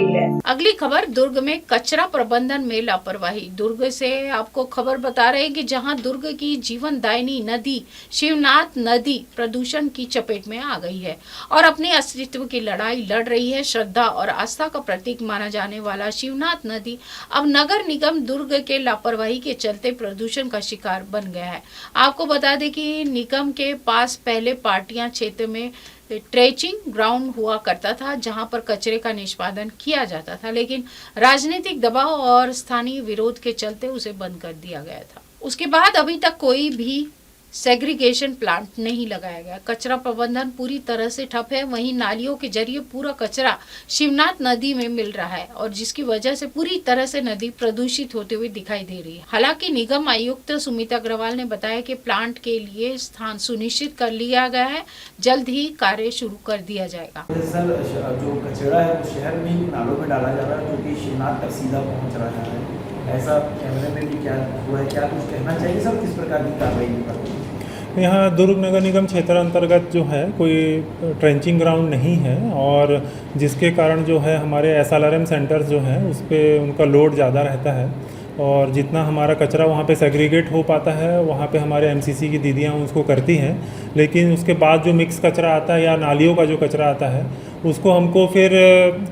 गई है। अगली खबर दुर्ग में कचरा प्रबंधन में लापरवाही। दुर्ग से आपको खबर बता रहे हैं कि जहां दुर्ग की जीवनदायिनी नदी शिवनाथ नदी प्रदूषण की चपेट में आ गई है और अपने अस्तित्व की लड़ाई लड़ रही है। श्रद्धा और आस्था का प्रतीक माना जाने वाला शिवनाथ नदी अब नगर निगम दुर्ग के लापरवाही के चलते प्रदूषण का शिकार बन गया है। आपको बता दें कि निगम के पास पहले पार्टियां क्षेत्र में ट्रेचिंग ग्राउंड हुआ करता था, जहां पर कचरे का निष्पादन किया जाता था, लेकिन राजनीतिक दबाव और स्थानीय विरोध के चलते उसे बंद कर दिया गया था। उसके बाद अभी तक कोई भी सेग्रीगेशन प्लांट नहीं लगाया गया। कचरा प्रबंधन पूरी तरह से ठप है। वहीं नालियों के जरिए पूरा कचरा शिवनाथ नदी में मिल रहा है और जिसकी वजह से पूरी तरह से नदी प्रदूषित होते हुए दिखाई दे रही है। हालांकि निगम आयुक्त सुमिता अग्रवाल ने बताया कि प्लांट के लिए स्थान सुनिश्चित कर लिया गया है, जल्द ही कार्य शुरू कर दिया जाएगा। सर, जो कचरा है वो शहर में ही नालों में डाला जा रहा है, जो कि शिवनाथ तक सीधा पहुँच रहा है। ऐसा कैमरे में भी क्या हुआ है, क्या कुछ कहना चाहिए सर, किस प्रकार की कार्रवाई? यहाँ दुर्ग नगर निगम क्षेत्र अंतर्गत जो है कोई ट्रेंचिंग ग्राउंड नहीं है और जिसके कारण जो है हमारे SLRM सेंटर्स जो हैं उस पर उनका लोड ज़्यादा रहता है और जितना हमारा कचरा वहाँ पे सेग्रीगेट हो पाता है वहाँ पे हमारे MCC की दीदियाँ उसको करती हैं, लेकिन उसके बाद जो मिक्स कचरा आता है या नालियों का जो कचरा आता है उसको हमको फिर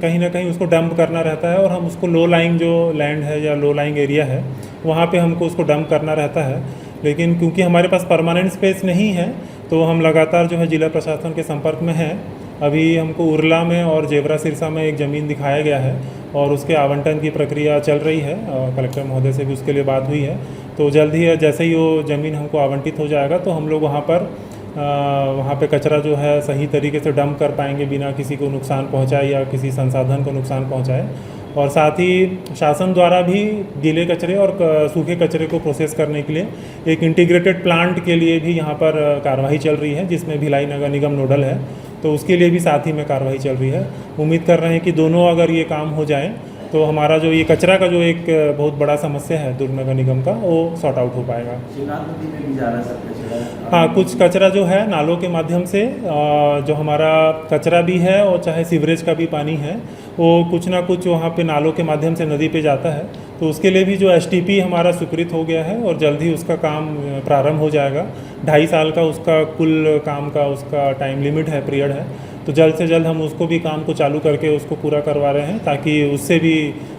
कहीं ना कहीं उसको डंप करना रहता है और हम उसको लो लाइंग जो लैंड है या लो लाइंग एरिया है वहाँ पे हमको उसको डंप करना रहता है। लेकिन क्योंकि हमारे पास परमानेंट स्पेस नहीं है तो हम लगातार जो है जिला प्रशासन के संपर्क में हैं। अभी हमको उरला में और जेवरा सिरसा में एक ज़मीन दिखाया गया है और उसके आवंटन की प्रक्रिया चल रही है। कलेक्टर महोदय से भी उसके लिए बात हुई है, तो जल्द ही जैसे ही वो ज़मीन हमको आवंटित हो जाएगा तो हम लोग वहाँ पे कचरा जो है सही तरीके से डंप कर पाएंगे बिना किसी को नुकसान पहुँचाए या किसी संसाधन को नुकसान पहुँचाए। और साथ ही शासन द्वारा भी गीले कचरे और सूखे कचरे को प्रोसेस करने के लिए एक इंटीग्रेटेड प्लांट के लिए भी यहाँ पर कार्रवाई चल रही है, जिसमें भिलाई नगर निगम नोडल है, तो उसके लिए भी साथ ही में कार्रवाई चल रही है। उम्मीद कर रहे हैं कि दोनों अगर ये काम हो जाए तो हमारा जो ये कचरा का जो एक बहुत बड़ा समस्या है दुर्ग नगर निगम का वो सॉर्ट आउट हो पाएगा। हाँ, कुछ कचरा जो है नालों के माध्यम से जो हमारा कचरा भी है और चाहे सीवरेज का भी पानी है वो कुछ ना कुछ वहाँ पे नालों के माध्यम से नदी पे जाता है, तो उसके लिए भी जो STP हमारा स्वीकृत हो गया है और जल्द ही उसका काम प्रारंभ हो जाएगा। 2.5 साल का उसका कुल काम का उसका टाइम लिमिट है, पीरियड है, तो जल्द से जल्द हम उसको भी काम को चालू करके उसको पूरा करवा रहे हैं ताकि उससे भी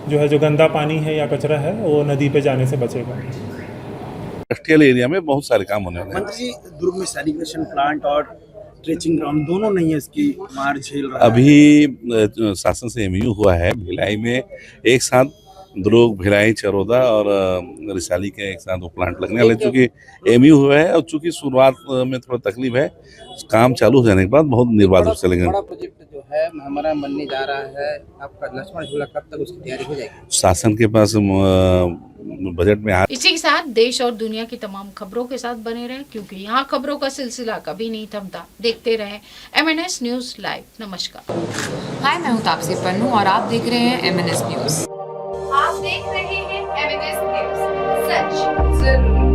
जो है जो गंदा पानी है या कचरा है वो नदी पे जाने से बचेगा। इंडस्ट्रियल एरिया में बहुत सारे काम होने वाले हैं। मंत्री जी, दुर्ग में सेग्रीगेशन प्लांट और ट्रेचिंग ग्राउंड दोनों नहीं है, इसकी मार झेल रहा है। अभी शासन से MOU हुआ है भिलाई में एक साथ दुर्ग, भिलाई, चरोदा और रिसाली के एक साथ वो प्लांट लगने वाले, चूँकि MOU हुआ है और चूँकि शुरुआत में थोड़ा तकलीफ है, काम चालू हो जाने के बाद बहुत निर्बाध रूप से लगेगा। बड़ा प्रोजेक्ट जो है हमारा बनने जा रहा है, आपका लक्ष्मण झूला कब तक उसकी तैयारी हो जाएगी? शासन के पास बजट में इसी के साथ देश और दुनिया की तमाम खबरों के साथ बने रहें, क्योंकि यहाँ खबरों का सिलसिला कभी नहीं थमता। देखते रहें MNS न्यूज लाइव। नमस्कार। हाय, मैं हूँ तापसी पन्नू और आप देख रहे हैं MNS न्यूज। आप देख रहे हैं MNS न्यूज, सच जरूरी।